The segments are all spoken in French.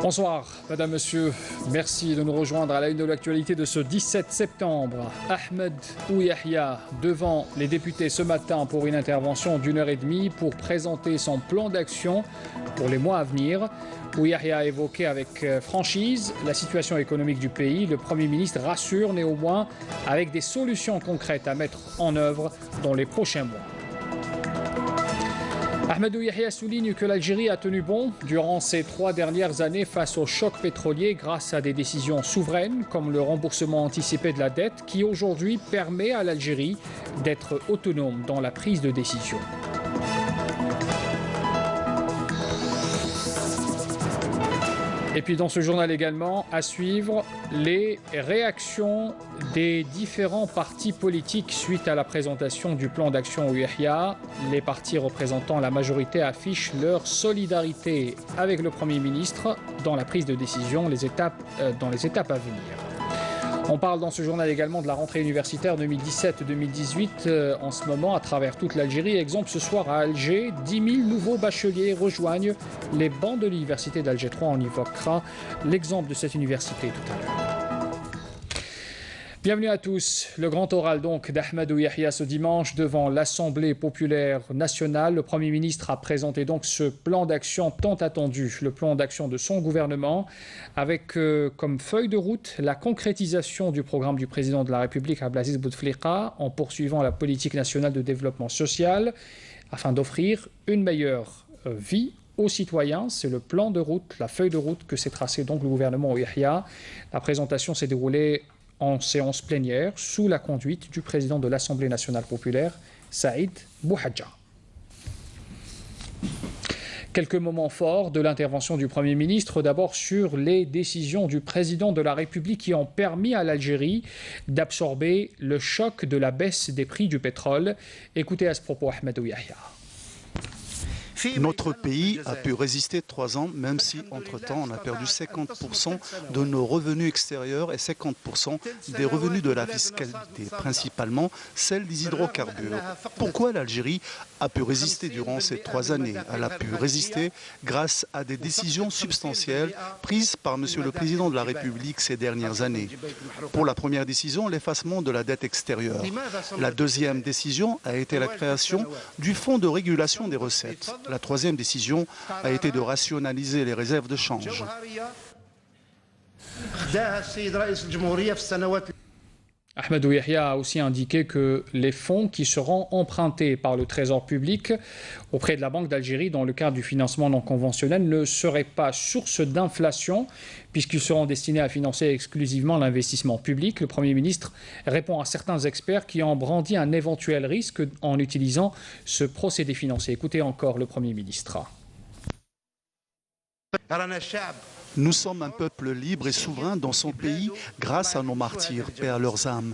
Bonsoir, madame, monsieur. Merci de nous rejoindre à la une de l'actualité de ce 17 septembre. Ahmed Ouyahia devant les députés ce matin pour une intervention d'1h30 pour présenter son plan d'action pour les mois à venir. Ouyahia a évoqué avec franchise la situation économique du pays. Le Premier ministre rassure néanmoins avec des solutions concrètes à mettre en œuvre dans les prochains mois. Ahmed Ouyahia souligne que l'Algérie a tenu bon durant ces 3 dernières années face au choc pétrolier grâce à des décisions souveraines comme le remboursement anticipé de la dette qui aujourd'hui permet à l'Algérie d'être autonome dans la prise de décision. Et puis dans ce journal également, à suivre les réactions des différents partis politiques suite à la présentation du plan d'action Ouyahia. Les partis représentant la majorité affichent leur solidarité avec le Premier ministre dans la prise de décision, dans les étapes à venir. On parle dans ce journal également de la rentrée universitaire 2017-2018 en ce moment à travers toute l'Algérie. Exemple ce soir à Alger, 10 000 nouveaux bacheliers rejoignent les bancs de l'université d'Alger 3. On évoquera l'exemple de cette université tout à l'heure. Bienvenue à tous. Le grand oral donc d'Ahmed Ouyahia ce dimanche devant l'Assemblée populaire nationale. Le Premier ministre a présenté donc ce plan d'action tant attendu, le plan d'action de son gouvernement, avec comme feuille de route la concrétisation du programme du président de la République Abdelaziz Bouteflika en poursuivant la politique nationale de développement social afin d'offrir une meilleure vie aux citoyens. C'est le plan de route, la feuille de route que s'est tracé donc le gouvernement Ouyahia. La présentation s'est déroulée en séance plénière sous la conduite du président de l'Assemblée nationale populaire, Saïd Bouhadja. Quelques moments forts de l'intervention du Premier ministre, d'abord sur les décisions du président de la République qui ont permis à l'Algérie d'absorber le choc de la baisse des prix du pétrole. Écoutez à ce propos Ahmed Ouyahia. Notre pays a pu résister 3 ans, même si, entre-temps, on a perdu 50% de nos revenus extérieurs et 50% des revenus de la fiscalité, principalement celle des hydrocarbures. Pourquoi l'Algérie a pu résister durant ces 3 années? Elle a pu résister grâce à des décisions substantielles prises par M. le Président de la République ces dernières années. Pour la première décision, l'effacement de la dette extérieure. La deuxième décision a été la création du Fonds de régulation des recettes. La troisième décision a été de rationaliser les réserves de change. Ahmed Ouyahia a aussi indiqué que les fonds qui seront empruntés par le Trésor public auprès de la Banque d'Algérie dans le cadre du financement non conventionnel ne seraient pas source d'inflation puisqu'ils seront destinés à financer exclusivement l'investissement public. Le Premier ministre répond à certains experts qui ont brandi un éventuel risque en utilisant ce procédé financier. Écoutez encore le Premier ministre. Nous sommes un peuple libre et souverain dans son pays grâce à nos martyrs, paix à leurs âmes.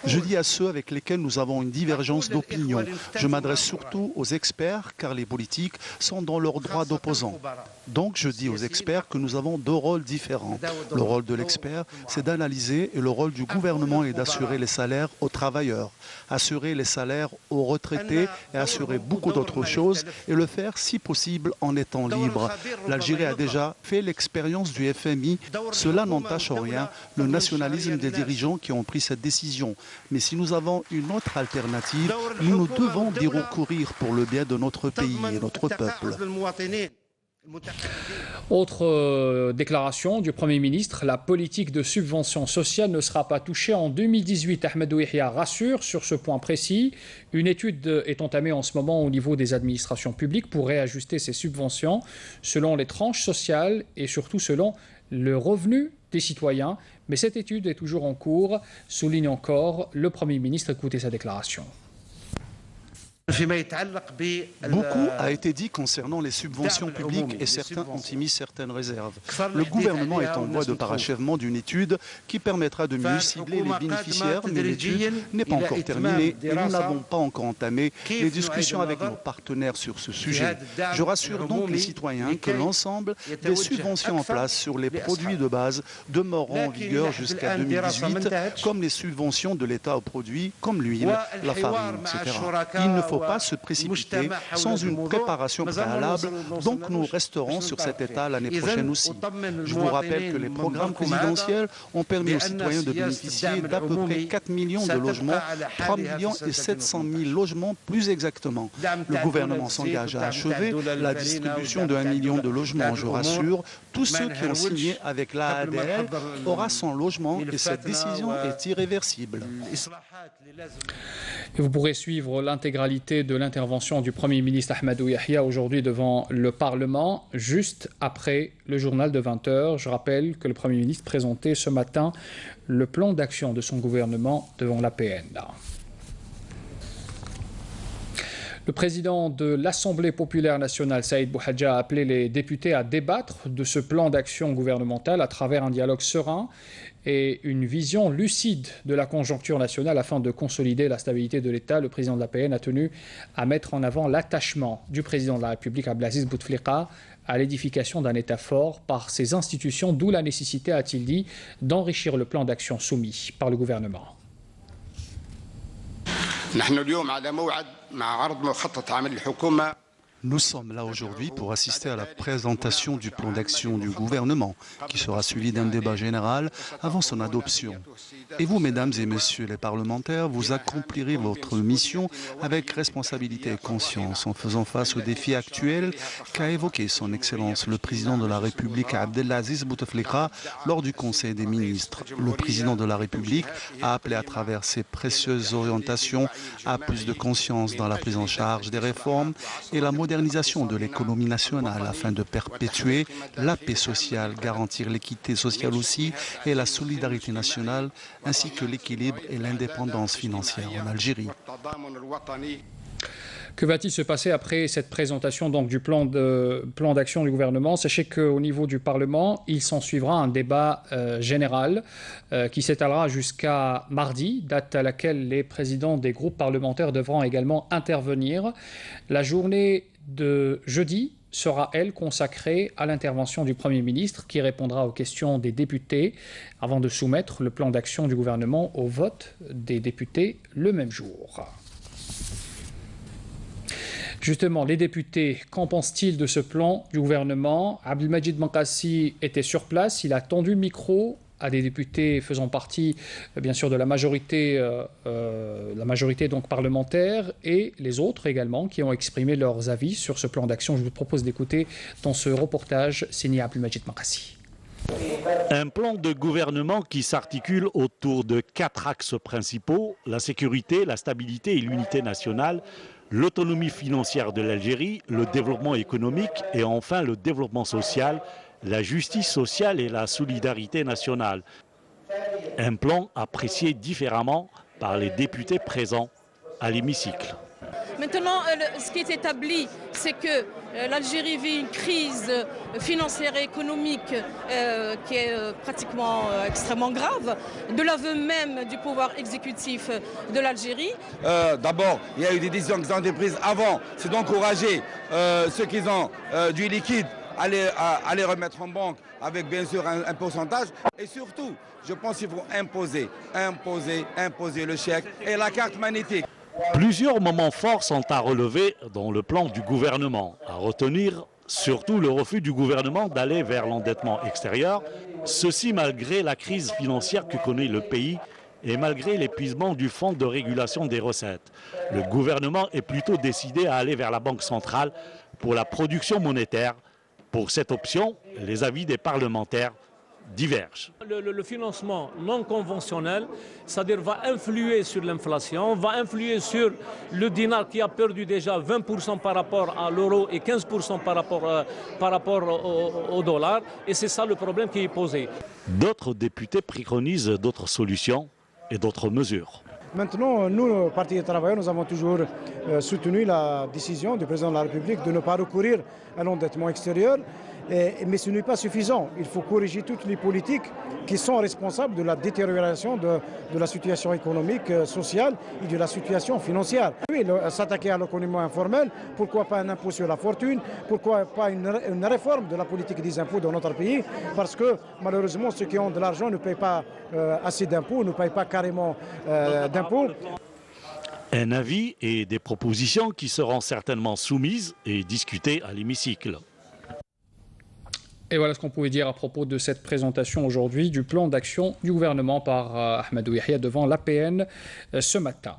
Je dis à ceux avec lesquels nous avons une divergence d'opinion, je m'adresse surtout aux experts car les politiques sont dans leur droit d'opposant. Donc je dis aux experts que nous avons 2 rôles différents. Le rôle de l'expert, c'est d'analyser et le rôle du gouvernement est d'assurer les salaires aux travailleurs, assurer les salaires aux retraités et assurer beaucoup d'autres choses et le faire si possible en étant libre. L'Algérie a déjà fait l'expérience du FMI. Cela n'entache en rien le nationalisme des dirigeants qui ont pris cette décision. Mais si nous avons une autre alternative, nous devons y recourir pour le bien de notre pays et notre peuple. Autre déclaration du Premier ministre, la politique de subvention sociale ne sera pas touchée en 2018. Ahmed Ouyahia rassure sur ce point précis. Une étude est entamée en ce moment au niveau des administrations publiques pour réajuster ces subventions selon les tranches sociales et surtout selon le revenu des citoyens. Mais cette étude est toujours en cours, souligne encore le Premier ministre. Écoutez sa déclaration. Beaucoup a été dit concernant les subventions publiques et certains ont émis certaines réserves. Le gouvernement est en voie de parachèvement d'une étude qui permettra de mieux cibler les bénéficiaires, mais l'étude n'est pas encore terminée et nous n'avons pas encore entamé les discussions avec nos partenaires sur ce sujet. Je rassure donc les citoyens que l'ensemble des subventions en place sur les produits de base demeureront en vigueur jusqu'à 2018, comme les subventions de l'État aux produits comme l'huile, la farine, etc. Il ne faut faut pas se précipiter sans une préparation préalable, donc nous resterons sur cet état l'année prochaine aussi. Je vous rappelle que les programmes présidentiels ont permis aux citoyens de bénéficier d'à peu près 4 millions de logements, 3 millions et 700 000 logements plus exactement. Le gouvernement s'engage à achever la distribution de 1 million de logements, je rassure. Tous ceux qui ont signé avec l'AADL auront son logement et cette décision est irréversible. Et vous pourrez suivre l'intégralité de l'intervention du Premier ministre Ahmadou Yahya aujourd'hui devant le Parlement, juste après le journal de 20 h. Je rappelle que le Premier ministre présentait ce matin le plan d'action de son gouvernement devant l'APN. Le président de l'Assemblée populaire nationale, Saïd Bouhadja, a appelé les députés à débattre de ce plan d'action gouvernemental à travers un dialogue serein et une vision lucide de la conjoncture nationale afin de consolider la stabilité de l'État. Le président de l'APN a tenu à mettre en avant l'attachement du président de la République, Abdelaziz Bouteflika, à l'édification d'un État fort par ses institutions, d'où la nécessité, a-t-il dit, d'enrichir le plan d'action soumis par le gouvernement. Nous sommes là aujourd'hui pour assister à la présentation du plan d'action du gouvernement, qui sera suivi d'un débat général avant son adoption. Et vous, mesdames et messieurs les parlementaires, vous accomplirez votre mission avec responsabilité et conscience en faisant face aux défis actuels qu'a évoqué son Excellence le président de la République Abdelaziz Bouteflika lors du Conseil des ministres. Le président de la République a appelé à travers ses précieuses orientations à plus de conscience dans la prise en charge des réformes et la modernisation de l'économie nationale afin de perpétuer la paix sociale, garantir l'équité sociale aussi et la solidarité nationale ainsi que l'équilibre et l'indépendance financière en Algérie. Que va-t-il se passer après cette présentation donc, du plan d'action du gouvernement? Sachez qu'au niveau du Parlement, il s'en suivra un débat général qui s'étalera jusqu'à mardi, date à laquelle les présidents des groupes parlementaires devront également intervenir. La journée de jeudi sera, elle, consacrée à l'intervention du Premier ministre qui répondra aux questions des députés avant de soumettre le plan d'action du gouvernement au vote des députés le même jour. Justement, les députés, qu'en pensent-ils de ce plan du gouvernement? Abdelmajid Mankassi était sur place, il a tendu le micro à des députés faisant partie, bien sûr, de la majorité donc parlementaire et les autres également qui ont exprimé leurs avis sur ce plan d'action. Je vous propose d'écouter dans ce reportage signé Abdelmajid Mankassi. Un plan de gouvernement qui s'articule autour de 4 axes principaux, la sécurité, la stabilité et l'unité nationale, l'autonomie financière de l'Algérie, le développement économique et enfin le développement social, la justice sociale et la solidarité nationale. Un plan apprécié différemment par les députés présents à l'hémicycle. Maintenant, ce qui est établi, c'est que l'Algérie vit une crise financière et économique qui est pratiquement extrêmement grave, de l'aveu même du pouvoir exécutif de l'Algérie. D'abord, il y a eu des décisions qui ont été prises avant, c'est d'encourager ceux qui ont du liquide à les remettre en banque avec bien sûr un pourcentage. Et surtout, je pense qu'il faut imposer le chèque et la carte magnétique. Plusieurs moments forts sont à relever dans le plan du gouvernement. À retenir surtout le refus du gouvernement d'aller vers l'endettement extérieur, ceci malgré la crise financière que connaît le pays et malgré l'épuisement du fonds de régulation des recettes. Le gouvernement est plutôt décidé à aller vers la Banque centrale pour la production monétaire. Pour cette option, les avis des parlementaires divergent. Le financement non conventionnel, c'est-à-dire va influer sur l'inflation, va influer sur le dinar qui a perdu déjà 20% par rapport à l'euro et 15% par rapport au dollar. Et c'est ça le problème qui est posé. D'autres députés préconisent d'autres solutions et d'autres mesures. Maintenant, nous, Parti des travailleurs, nous avons toujours soutenu la décision du président de la République de ne pas recourir à l'endettement extérieur. Mais ce n'est pas suffisant. Il faut corriger toutes les politiques qui sont responsables de la détérioration de la situation économique, sociale et de la situation financière. Oui, s'attaquer à l'économie informelle, pourquoi pas un impôt sur la fortune, pourquoi pas une réforme de la politique des impôts dans notre pays, parce que malheureusement ceux qui ont de l'argent ne payent pas assez d'impôts, ne payent pas carrément d'impôts. Un avis et des propositions qui seront certainement soumises et discutées à l'hémicycle. Et voilà ce qu'on pouvait dire à propos de cette présentation aujourd'hui du plan d'action du gouvernement par Ahmadou Yahya devant l'APN ce matin.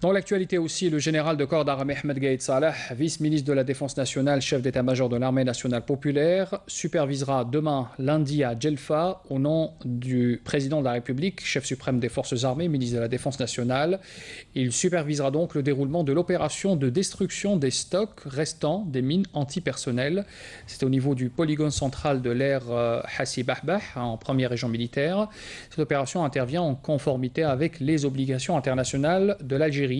Dans l'actualité aussi, le général de corps d'armée Ahmed Gaïd Salah, vice-ministre de la Défense nationale, chef d'état-major de l'armée nationale populaire, supervisera demain lundi à Djelfa au nom du président de la République, chef suprême des forces armées, ministre de la Défense nationale. Il supervisera donc le déroulement de l'opération de destruction des stocks restants des mines antipersonnelles. C'est au niveau du polygone central de l'aire Hassi-Bahbah, en première région militaire. Cette opération intervient en conformité avec les obligations internationales de l'Algérie,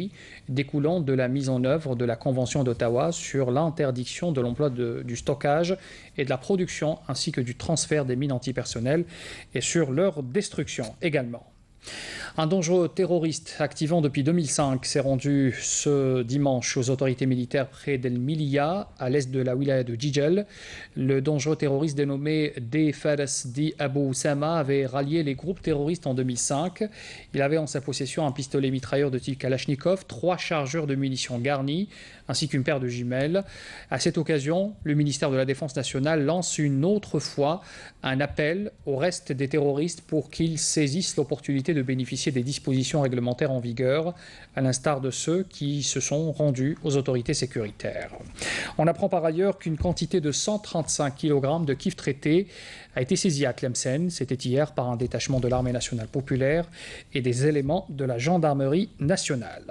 découlant de la mise en œuvre de la Convention d'Ottawa sur l'interdiction de l'emploi du stockage et de la production ainsi que du transfert des mines antipersonnelles et sur leur destruction également. Un dangereux terroriste activant depuis 2005 s'est rendu ce dimanche aux autorités militaires près d'El Milia, à l'est de la wilaya de Djidjel. Le dangereux terroriste dénommé D. Fares Di Abu Oussama avait rallié les groupes terroristes en 2005. Il avait en sa possession un pistolet mitrailleur de type Kalachnikov, 3 chargeurs de munitions garnis, ainsi qu'une paire de jumelles. À cette occasion, le ministère de la Défense nationale lance une autre fois un appel au reste des terroristes pour qu'ils saisissent l'opportunité de bénéficier des dispositions réglementaires en vigueur, à l'instar de ceux qui se sont rendus aux autorités sécuritaires. On apprend par ailleurs qu'une quantité de 135 kg de kif traité a été saisie à Tlemcen, c'était hier, par un détachement de l'armée nationale populaire et des éléments de la gendarmerie nationale.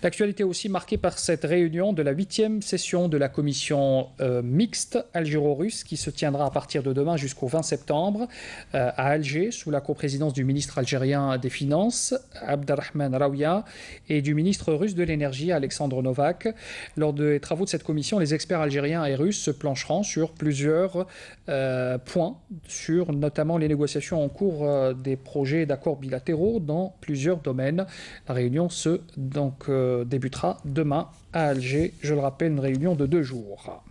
L'actualité aussi marquée par cette réunion de la 8e session de la commission mixte algéro-russe qui se tiendra à partir de demain jusqu'au 20 septembre à Alger, sous la coprésidence du ministre algérien des Finances, Abderrahman Raouia, et du ministre russe de l'énergie, Alexandre Novak. Lors des travaux de cette commission, les experts algériens et russes se plancheront sur plusieurs points, sur notamment les négociations en cours des projets d'accords bilatéraux dans plusieurs domaines. La réunion débutera demain à Alger, je le rappelle, une réunion de 2 jours.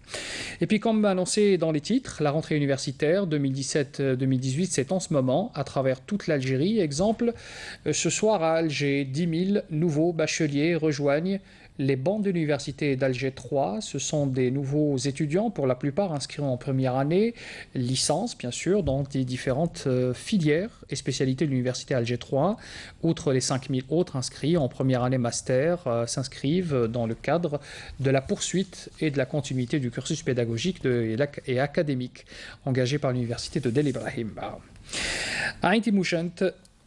Et puis comme annoncé dans les titres, la rentrée universitaire 2017-2018, c'est en ce moment à travers toute l'Algérie. Exemple, ce soir à Alger, 10 000 nouveaux bacheliers rejoignent les bancs de l'université d'Alger 3. Ce sont des nouveaux étudiants, pour la plupart inscrits en première année, licence bien sûr, dans des différentes filières et spécialités de l'université Alger 3. Outre les 5 000 autres inscrits en première année master, s'inscrivent dans le cadre de la poursuite et de la continuité du cursus pédagogique et académique engagé par l'université de Del Ibrahim. À Ain Timouchent,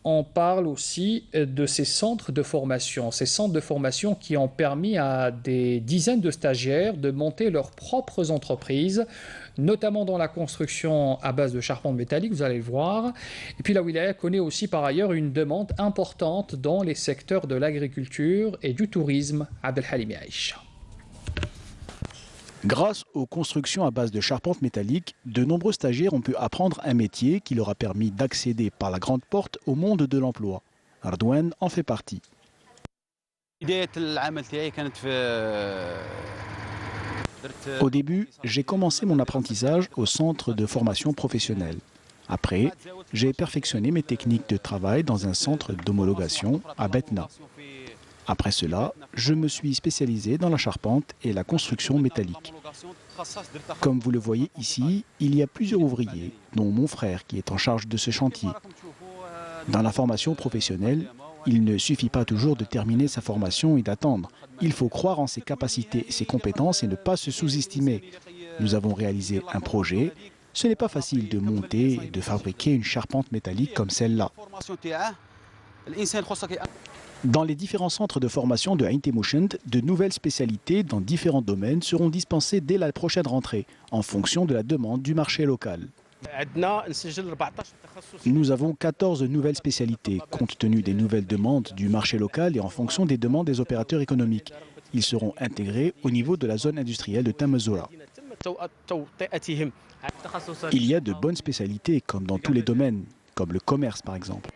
on parle aussi de ces centres de formation qui ont permis à des dizaines de stagiaires de monter leurs propres entreprises, notamment dans la construction à base de charpente métallique, vous allez le voir. Et puis la wilaya connaît aussi par ailleurs une demande importante dans les secteurs de l'agriculture et du tourisme. Abdelhalim Aïcha. Grâce aux constructions à base de charpente métallique, de nombreux stagiaires ont pu apprendre un métier qui leur a permis d'accéder par la grande porte au monde de l'emploi. Ardouane en fait partie. Au début, j'ai commencé mon apprentissage au centre de formation professionnelle. Après, j'ai perfectionné mes techniques de travail dans un centre d'homologation à Betna. Après cela, je me suis spécialisé dans la charpente et la construction métallique. Comme vous le voyez ici, il y a plusieurs ouvriers, dont mon frère qui est en charge de ce chantier. Dans la formation professionnelle, il ne suffit pas toujours de terminer sa formation et d'attendre. Il faut croire en ses capacités et ses compétences et ne pas se sous-estimer. Nous avons réalisé un projet. Ce n'est pas facile de monter et de fabriquer une charpente métallique comme celle-là. Dans les différents centres de formation de Ain Timouchent, de nouvelles spécialités dans différents domaines seront dispensées dès la prochaine rentrée, en fonction de la demande du marché local. Nous avons 14 nouvelles spécialités, compte tenu des nouvelles demandes du marché local et en fonction des demandes des opérateurs économiques. Ils seront intégrés au niveau de la zone industrielle de Tamazoura. Il y a de bonnes spécialités, comme dans tous les domaines, comme le commerce par exemple.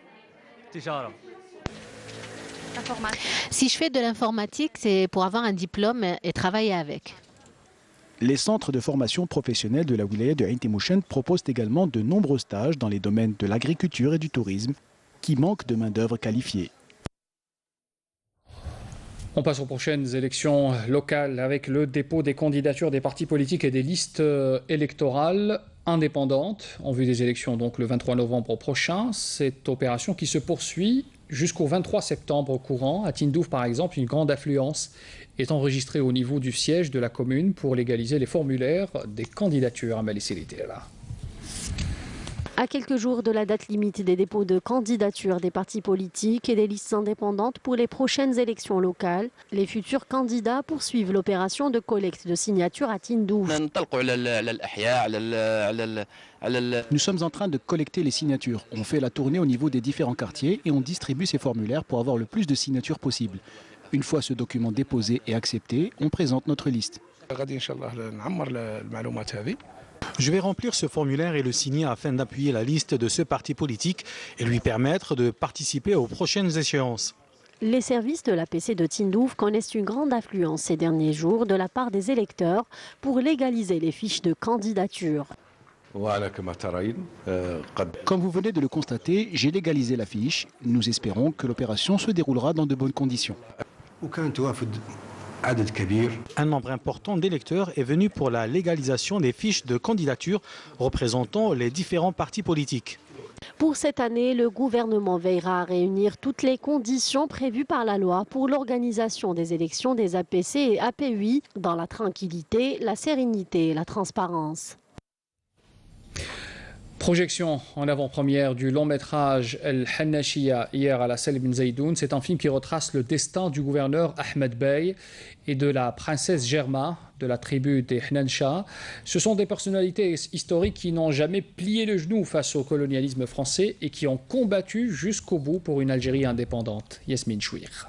Si je fais de l'informatique, c'est pour avoir un diplôme et travailler avec. Les centres de formation professionnelle de la wilaya de Ain Timouchent proposent également de nombreux stages dans les domaines de l'agriculture et du tourisme qui manquent de main-d'œuvre qualifiée. On passe aux prochaines élections locales avec le dépôt des candidatures des partis politiques et des listes électorales indépendantes en vue des élections donc le 23 novembre prochain. Cette opération qui se poursuit jusqu'au 23 septembre courant. À Tindouf par exemple, une grande affluence est enregistrée au niveau du siège de la commune pour légaliser les formulaires des candidatures à Malissélitéla. À quelques jours de la date limite des dépôts de candidatures des partis politiques et des listes indépendantes pour les prochaines élections locales, les futurs candidats poursuivent l'opération de collecte de signatures à Tindouf. Nous sommes en train de collecter les signatures. On fait la tournée au niveau des différents quartiers et on distribue ces formulaires pour avoir le plus de signatures possible. Une fois ce document déposé et accepté, on présente notre liste. Je vais remplir ce formulaire et le signer afin d'appuyer la liste de ce parti politique et lui permettre de participer aux prochaines échéances. Les services de l'APC de Tindouf connaissent une grande affluence ces derniers jours de la part des électeurs pour légaliser les fiches de candidature. Comme vous venez de le constater, j'ai légalisé la fiche. Nous espérons que l'opération se déroulera dans de bonnes conditions. Un nombre important d'électeurs est venu pour la légalisation des fiches de candidature représentant les différents partis politiques. Pour cette année, le gouvernement veillera à réunir toutes les conditions prévues par la loi pour l'organisation des élections des APC et APUI dans la tranquillité, la sérénité et la transparence. Projection en avant-première du long-métrage El Hannashia hier à la Salle Ben Zaidoun. C'est un film qui retrace le destin du gouverneur Ahmed Bey et de la princesse Germa de la tribu des Hnansha. Ce sont des personnalités historiques qui n'ont jamais plié le genou face au colonialisme français et qui ont combattu jusqu'au bout pour une Algérie indépendante. Yasmine Chouir.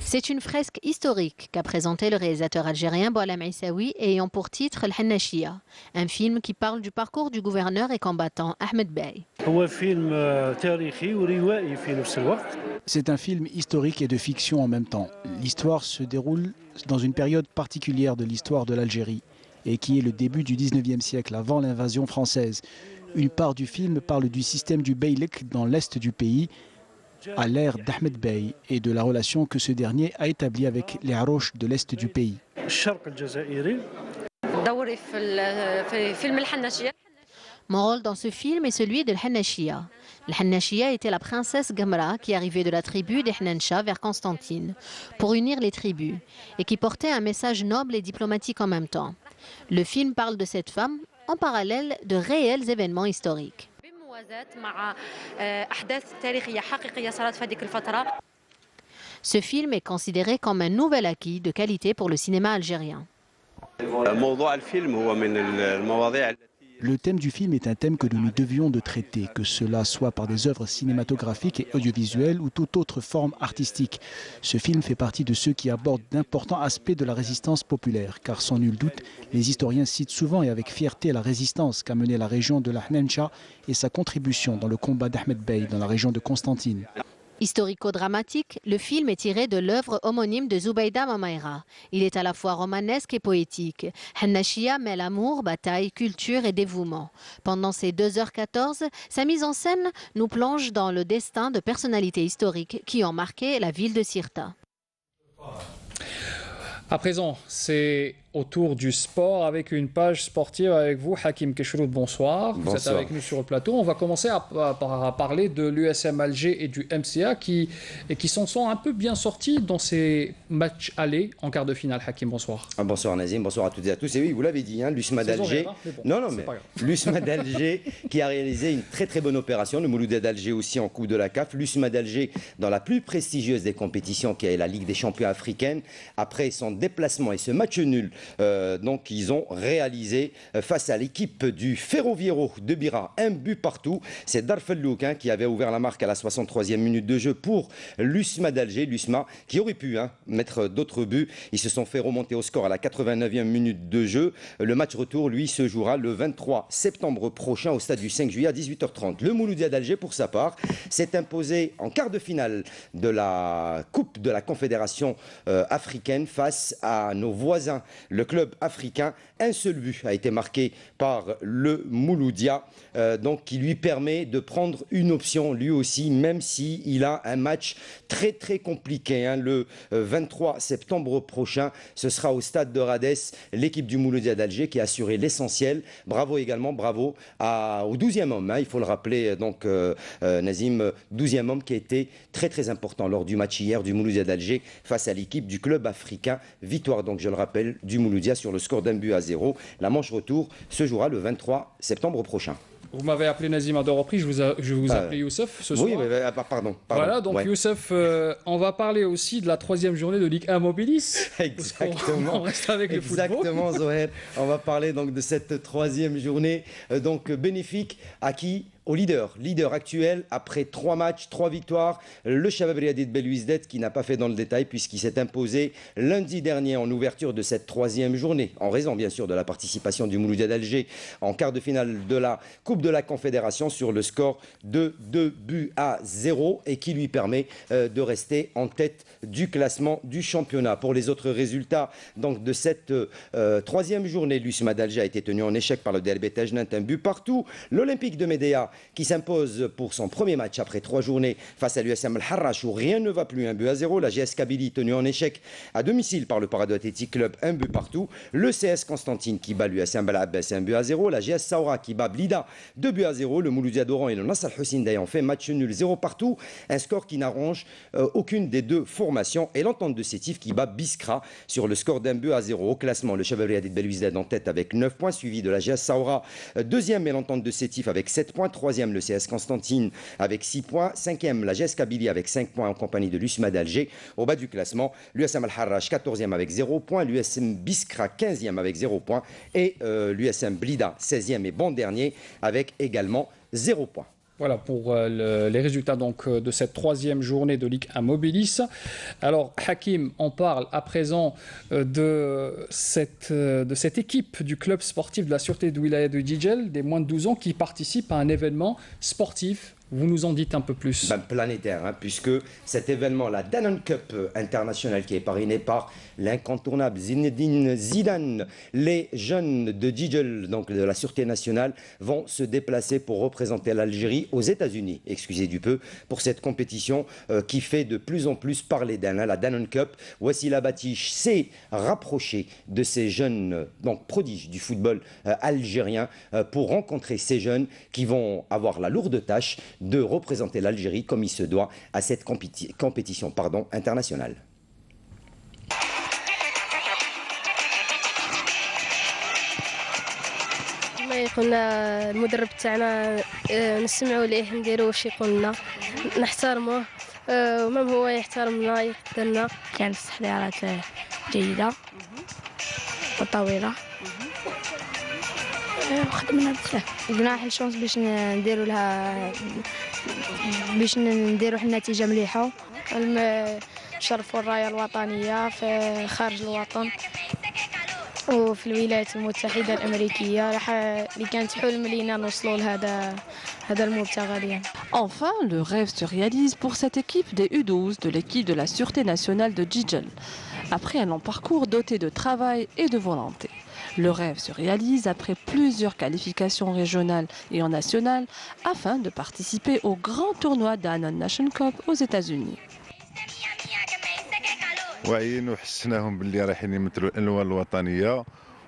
C'est une fresque historique qu'a présentée le réalisateur algérien Boualem Aissaoui ayant pour titre El Hannashia, un film qui parle du parcours du gouverneur et combattant Ahmed Bey. C'est un film historique et de fiction en même temps. L'histoire se déroule dans une période particulière de l'histoire de l'Algérie et qui est le début du 19e siècle, avant l'invasion française. Une part du film parle du système du Beylik dans l'est du pays, à l'ère d'Ahmed Bey et de la relation que ce dernier a établie avec les Harouches de l'est du pays. Mon rôle dans ce film est celui de l'Hannashia. L'Hannashia était la princesse Gamra qui arrivait de la tribu des Hnansha vers Constantine pour unir les tribus et qui portait un message noble et diplomatique en même temps. Le film parle de cette femme en parallèle de réels événements historiques. Ce film est considéré comme un nouvel acquis de qualité pour le cinéma algérien. Le thème du film est un thème que nous devions de traiter, que cela soit par des œuvres cinématographiques et audiovisuelles ou toute autre forme artistique. Ce film fait partie de ceux qui abordent d'importants aspects de la résistance populaire, car sans nul doute, les historiens citent souvent et avec fierté la résistance qu'a menée la région de la Hnansha et sa contribution dans le combat d'Ahmed Bey dans la région de Constantine. Historico-dramatique, le film est tiré de l'œuvre homonyme de Zubaida Mamaira. Il est à la fois romanesque et poétique. Hannashia mêle amour, bataille, culture et dévouement. Pendant ces 2h14, sa mise en scène nous plonge dans le destin de personnalités historiques qui ont marqué la ville de Sirta. À présent, c'est au tour du sport avec une page sportive avec vous, Hakim Keshroud, bonsoir. Vous êtes avec nous sur le plateau. On va commencer à parler de l'USM Alger et du MCA qui s'en sont un peu bien sortis dans ces matchs allés en quart de finale. Hakim, bonsoir. Bonsoir Nazim, bonsoir à toutes et à tous. Et oui, vous l'avez dit, l'USMA d'Alger. L'USMA d'Alger qui a réalisé une très très bonne opération. Le Mouloudia d'Alger aussi en Coupe de la CAF. L'USMA d'Alger dans la plus prestigieuse des compétitions qui est la Ligue des champions africaine. Après son déplacement et ce match nul, donc ils ont réalisé face à l'équipe du Ferroviero de Bira un but partout. C'est Darfellouk qui avait ouvert la marque à la 63e minute de jeu pour l'USMA d'Alger. L'USMA qui aurait pu mettre d'autres buts. Ils se sont fait remonter au score à la 89e minute de jeu. Le match retour, lui, se jouera le 23 septembre prochain au stade du 5 juillet à 18h30. Le Mouloudia d'Alger, pour sa part, s'est imposé en quart de finale de la Coupe de la Confédération africaine face à nos voisins, le club africain. Un seul but a été marqué par le Mouloudia, donc qui lui permet de prendre une option lui aussi, même s'il a un match très très compliqué. Hein. Le 23 septembre prochain, ce sera au stade de Radès, l'équipe du Mouloudia d'Alger qui a assuré l'essentiel. Bravo également, bravo au 12e homme, hein. Il faut le rappeler, donc Nazim, 12e homme qui a été très très important lors du match hier du Mouloudia d'Alger face à l'équipe du club africain. Victoire donc, je le rappelle, du Mouloudia sur le score d'1-0. La manche retour se jouera le 23 septembre prochain. Vous m'avez appelé Nazim à deux reprises, je vous appelé Youssef ce soir. Oui, mais, pardon. Voilà, donc ouais. Youssef, on va parler aussi de la 3e journée de Ligue 1 Mobilis. Exactement. On reste avec le football. Exactement, Zoher. On va parler donc de cette 3e journée donc bénéfique à qui? Au leader actuel, après 3 matchs, 3 victoires, le Chabab Riadi de Belouizdad qui n'a pas fait dans le détail puisqu'il s'est imposé lundi dernier en ouverture de cette 3e journée, en raison bien sûr de la participation du Mouloudia d'Alger en quart de finale de la Coupe de la Confédération sur le score de 2-0 et qui lui permet de rester en tête du classement du championnat. Pour les autres résultats donc, de cette 3e journée, l'USMA d'Alger a été tenu en échec par le DRB Tajnant, un but partout. L'Olympique de Médéa qui s'impose pour son premier match après 3 journées face à l'USM Al-Harrach où rien ne va plus, 1-0. La GS Kabylie tenue en échec à domicile par le Parado Athletic Club, 1 but partout. Le CS Constantine qui bat l'USM Balabbas, 1-0. La GS Saoura qui bat Blida, 2-0. Le Mouloudia d'Oran et le Nasr Al-Hussein d'ailleurs fait match nul 0 partout. Un score qui n'arrange aucune des deux formations. Et l'Entente de Sétif qui bat Biskra sur le score d'1-0. Au classement, le Chabab Riadi de Belouizdad en tête avec 9 points, suivi de la GS Saoura. Deuxième est l'Entente de Sétif avec 7 points. 3e, le CS Constantine avec 6 points. 5e, la GS Kabylie avec 5 points en compagnie de l'USMA d'Alger. Au bas du classement, l'USM Al-Harrach 14e avec 0 points. L'USM Biskra 15e avec 0 points. Et l'USM Blida 16e et bon dernier avec également 0 points. Voilà pour les résultats donc, de cette 3e journée de Ligue 1 Mobilis. Alors Hakim, on parle à présent de cette équipe du club sportif de la Sûreté de Wilaya de Djidjel, des moins de 12 ans qui participent à un événement sportif. Vous nous en dites un peu plus. Planétaire, hein, puisque cet événement, la Danone Cup internationale qui est parrainée par l'incontournable Zinedine Zidane, les jeunes de Djidjel, donc de la Sûreté nationale, vont se déplacer pour représenter l'Algérie aux États-Unis, excusez du peu, pour cette compétition qui fait de plus en plus parler d'elle, hein, la Danone Cup. Wassila Batiche s'est rapproché de ces jeunes donc prodiges du football algérien pour rencontrer ces jeunes qui vont avoir la lourde tâche de représenter l'Algérie comme il se doit à cette compétition internationale. قلنا المدرب تاعنا نسمعوا ليه نديروا واش يقول لنا نحترموه ومام هو يحترمنا يقدرنا. كانت تحضيرات جيده وطويله وخدمنا بزاف. درنا واحد الشونس باش نديروا لها باش نديروا واحد النتيجه مليحه نشرفوا الرايه الوطنيه في خارج الوطن وفي الولايات المتحدة الأمريكية اللي كانت حلم لينا نوصلوا لهذا المبتغى ديالنا. Enfin, le rêve se réalise pour cette équipe des U12 de l'équipe de la Sûreté nationale de Djidjel. Après un long parcours doté de travail et de volonté. Le rêve se réalise après plusieurs qualifications régionales et en nationales afin de participer au grand tournoi Danone Nation Cup aux États-Unis. واعيين وحسناهم باللي رايحين يمثلوا الالوان الوطنيه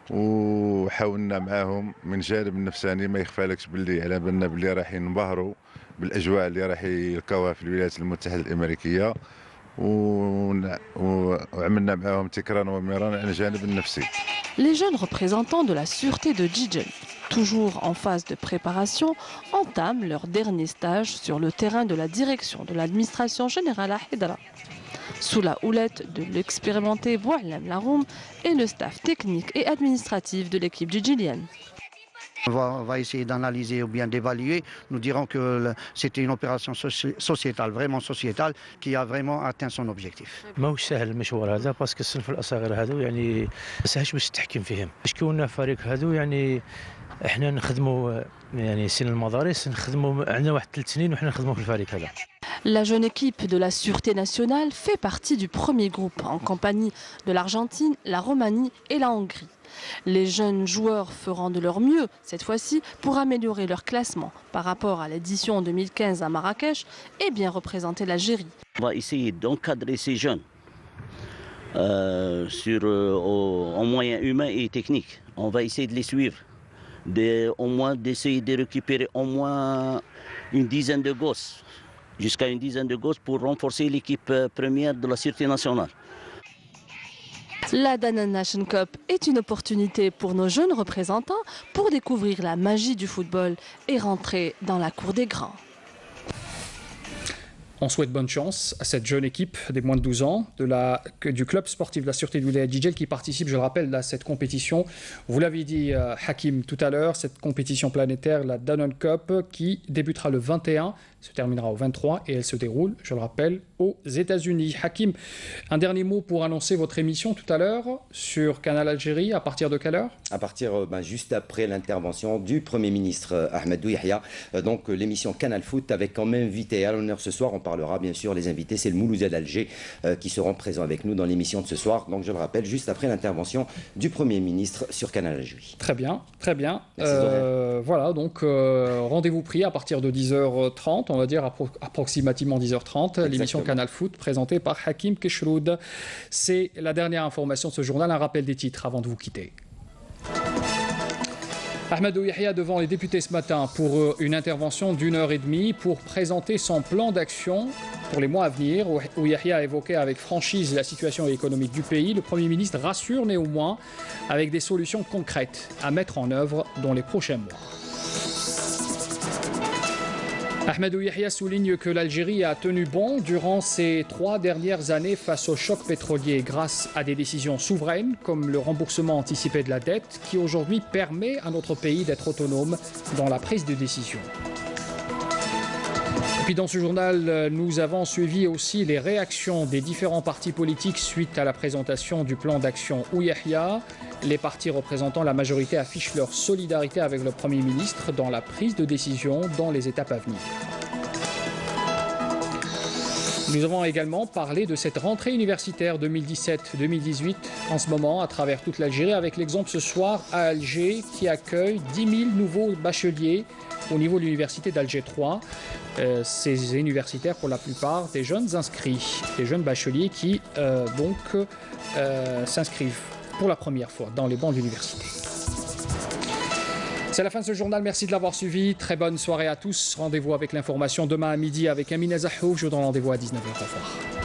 وحاولنا معاهم من جانب النفساني ما يخفالكش باللي على بالنا باللي رايحين نبهروا بالاجواء اللي راح يلقاوها في الولايات المتحده الامريكيه وعملنا معاهم تكرارا ومرارا على الجانب النفسي. Les jeunes représentants de la sûreté de Djidjel, toujours en phase de préparation, entament leur dernier stage sur le terrain de la direction de l'administration générale à Hidra. Sous la houlette de l'expérimenté Boualem Laroum et le staff technique et administratif de l'équipe djidjilienne. On va essayer d'analyser ou bien d'évaluer. Nous dirons que c'était une opération sociétale, vraiment sociétale, qui a vraiment atteint son objectif. ماهوش سهل المشوار هذا باسكو الصنف الأصاغر هذو يعني ساهلش باش تحكم فيهم. شكون فريق هذو يعني احنا نخدموا يعني سن المدارس نخدموا عندنا واحد 3 سنين وحنا نخدموا في الفريق هذا. La jeune équipe de la Sûreté nationale fait partie du premier groupe en compagnie de l'Argentine, la Roumanie et la Hongrie. Les jeunes joueurs feront de leur mieux cette fois-ci pour améliorer leur classement par rapport à l'édition 2015 à Marrakech et bien représenter l'Algérie. On va essayer d'encadrer ces jeunes en moyens humains et techniques. On va essayer de les suivre, au moins d'essayer de récupérer au moins une dizaine de gosses, jusqu'à une dizaine de gosses pour renforcer l'équipe première de la Sûreté nationale. La Danone Nation Cup est une opportunité pour nos jeunes représentants pour découvrir la magie du football et rentrer dans la cour des grands. On souhaite bonne chance à cette jeune équipe des moins de 12 ans du club sportif de la Sûreté de Wilaya Djidjel qui participe, je le rappelle, à cette compétition. Vous l'avez dit, Hakim, tout à l'heure, cette compétition planétaire, la Danone Cup, qui débutera le 21, se terminera au 23 et elle se déroule, je le rappelle, aux États-Unis. Hakim, un dernier mot pour annoncer votre émission tout à l'heure sur Canal Algérie. À partir de quelle heure? À partir juste après l'intervention du Premier ministre Ahmadou Yahya. Donc l'émission Canal Foot avec comme invité à l'honneur ce soir. On parlera bien sûr, les invités, c'est le Mouloudia d'Alger qui seront présents avec nous dans l'émission de ce soir. Donc je le rappelle, juste après l'intervention du Premier ministre sur Canal Algérie. Très bien, très bien. Voilà, donc rendez-vous pris à partir de 10h30. On va dire approximativement 10h30, l'émission Canal Foot présentée par Hakim Keshroud. C'est la dernière information de ce journal, un rappel des titres avant de vous quitter. Ahmadou Yahya devant les députés ce matin pour une intervention d'1h30 pour présenter son plan d'action pour les mois à venir, où Yahya a évoqué avec franchise la situation économique du pays. Le Premier ministre rassure néanmoins avec des solutions concrètes à mettre en œuvre dans les prochains mois. Ahmadou Yahya souligne que l'Algérie a tenu bon durant ces 3 dernières années face au choc pétrolier grâce à des décisions souveraines comme le remboursement anticipé de la dette qui aujourd'hui permet à notre pays d'être autonome dans la prise de décision. Et puis dans ce journal, nous avons suivi aussi les réactions des différents partis politiques suite à la présentation du plan d'action Ouyahia. Les partis représentant la majorité affichent leur solidarité avec le Premier ministre dans la prise de décision dans les étapes à venir. Nous avons également parlé de cette rentrée universitaire 2017-2018 en ce moment à travers toute l'Algérie avec l'exemple ce soir à Alger qui accueille 10 000 nouveaux bacheliers au niveau de l'université d'Alger 3. Ces universitaires pour la plupart des jeunes inscrits, des jeunes bacheliers qui s'inscrivent pour la première fois dans les bancs de l'université. C'est la fin de ce journal, merci de l'avoir suivi. Très bonne soirée à tous. Rendez-vous avec l'information demain à midi avec Amina Zahouf. Je vous donne rendez-vous à 19h. Au revoir.